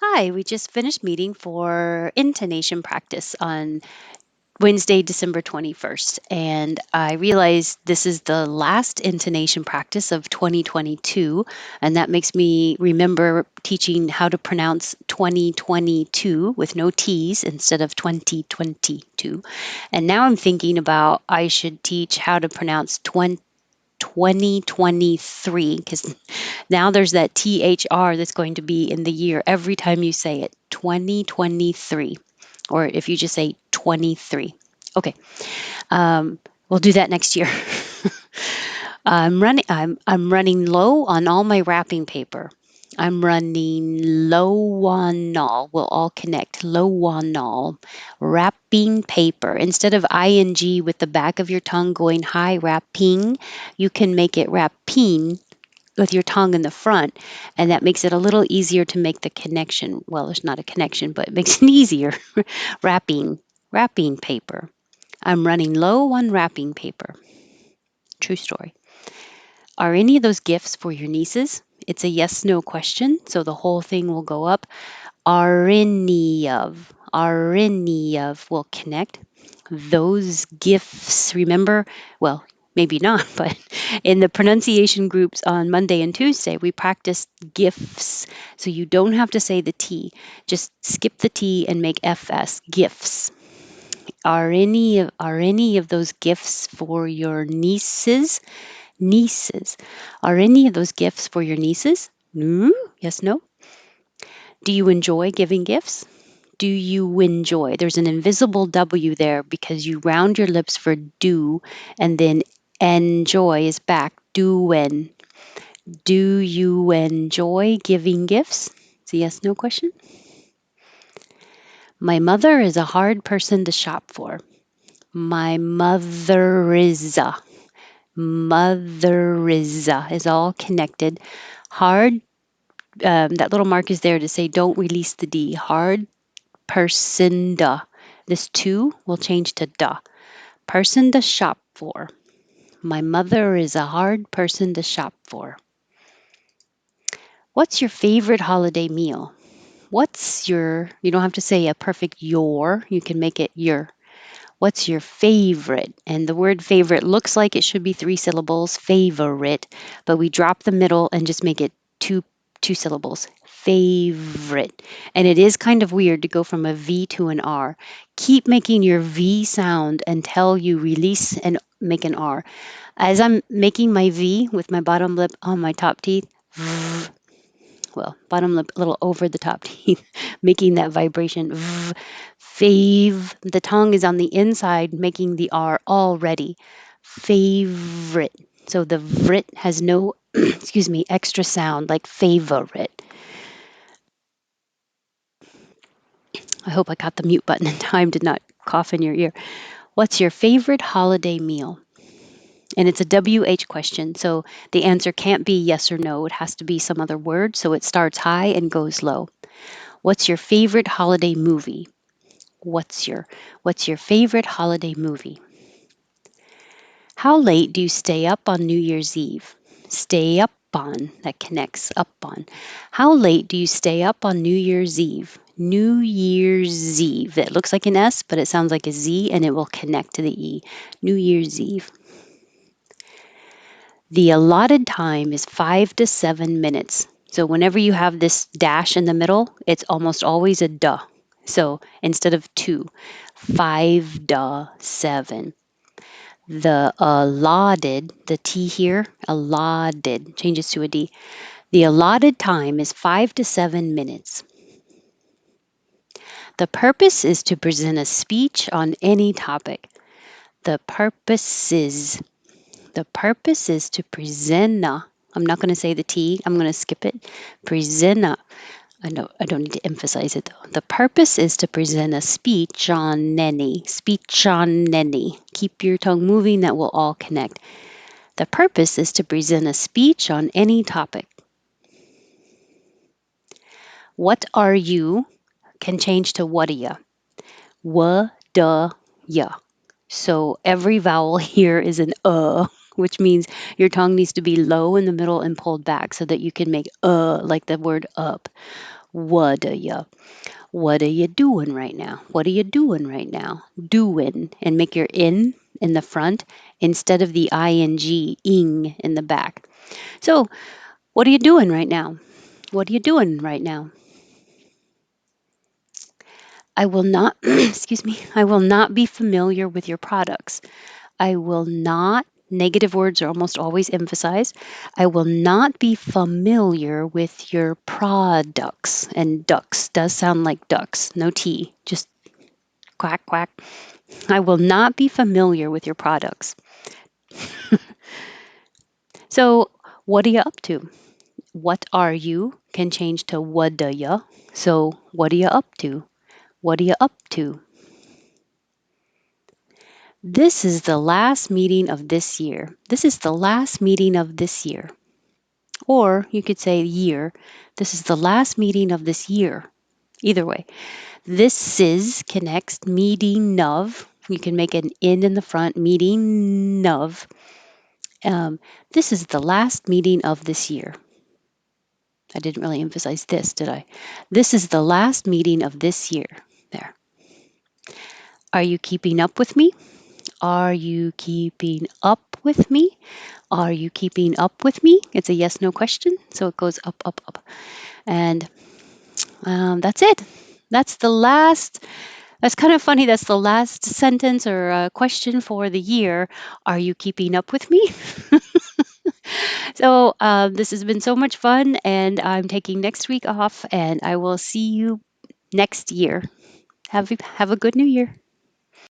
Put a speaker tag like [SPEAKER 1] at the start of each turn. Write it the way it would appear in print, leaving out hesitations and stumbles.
[SPEAKER 1] Hi, we just finished meeting for intonation practice on Wednesday, December 21st. And I realized this is the last intonation practice of 2022. And that makes me remember teaching how to pronounce 2022 with no T's instead of 2022. And now I'm thinking about I should teach how to pronounce 2023 because now there's that THR that's going to be in the year every time you say it 2023, or if you just say 23. Okay, we'll do that next year. I'm running low on all my wrapping paper. I'm running low on all. We'll all connect. Low on all. Wrapping paper. Instead of ing with the back of your tongue going high, wrapping, you can make it wrapping with your tongue in the front, and that makes it a little easier to make the connection. Well, there's not a connection, but it makes it easier. Wrapping paper. I'm running low on wrapping paper. True story. Are any of those gifts for your nieces? It's a yes no question, so the whole thing will go up. Are any of will connect. Those gifts, remember, well, maybe not, but in the pronunciation groups on Monday and Tuesday, we practiced gifts. So you don't have to say the T, just skip the T and make FS, gifts. Are any of those gifts for your nieces? Nieces. Are any of those gifts for your nieces? No? Yes, no? Do you enjoy giving gifts? Do you enjoy? There's an invisible W there because you round your lips for do, and then enjoy is back. Do you enjoy giving gifts? It's a yes no question. My mother is a hard person to shop for. My mother is all connected. Hard, that little mark is there to say don't release the D. Hard person da. This two will change to da. Person to shop for. My mother is a hard person to shop for. What's your favorite holiday meal? You don't have to say a perfect your, you can make it your. What's your favorite? And the word favorite looks like it should be three syllables, favorite, but we drop the middle and just make it two syllables. Favorite. And it is kind of weird to go from a V to an R. Keep making your V sound until you release and make an R. As I'm making my V with my bottom lip on my top teeth, well, bottom lip a little over the top teeth, making that vibration. Fave. The tongue is on the inside, making the R already. Favorite. So the vrit has no, excuse me, extra sound like favorite. I hope I got the mute button in time to not cough in your ear. What's your favorite holiday meal? And it's a WH question, so the answer can't be yes or no. It has to be some other word, so it starts high and goes low. What's your favorite holiday movie? What's your favorite holiday movie? How late do you stay up on New Year's Eve? Stay up on, that connects up on. How late do you stay up on New Year's Eve? New Year's Eve. It looks like an S, but it sounds like a Z and it will connect to the E. New Year's Eve. The allotted time is 5 to 7 minutes. So whenever you have this dash in the middle, it's almost always a duh. So instead of two, 5 to 7. The allotted, the T here, allotted, changes to a D. The allotted time is 5 to 7 minutes. The purpose is to present a speech on any topic. The purpose is to present. I'm not going to say the T. I'm going to skip it. Present. I don't need to emphasize it though. The purpose is to present a speech on any. Speech on any. Keep your tongue moving. That will all connect. The purpose is to present a speech on any topic. What are you can change to what are ya. What-da-ya. So every vowel here is an which means your tongue needs to be low in the middle and pulled back so that you can make like the word up. What are you? What are you doing right now? What are you doing right now? Doing, and make your in the front instead of the ing in the back. So, what are you doing right now? What are you doing right now? I will not, excuse me, I will not be familiar with your products. I will not, negative words are almost always emphasized. I will not be familiar with your products. And ducks does sound like ducks, no T, just quack, quack. I will not be familiar with your products. So, what are you up to? What are you can change to what are ya. So, what are you up to? What are you up to? This is the last meeting of this year. This is the last meeting of this year. Or you could say year. This is the last meeting of this year. Either way. This is connects meeting of. You can make an in the front, meeting of. This is the last meeting of this year. I didn't really emphasize this, did I? This is the last meeting of this year. There. Are you keeping up with me? Are you keeping up with me? Are you keeping up with me? It's a yes no question. So it goes up, up, up. And that's it. That's the last. That's kind of funny. That's the last sentence or question for the year. Are you keeping up with me? So this has been so much fun, and I'm taking next week off, and I will see you next year. Have a good new year.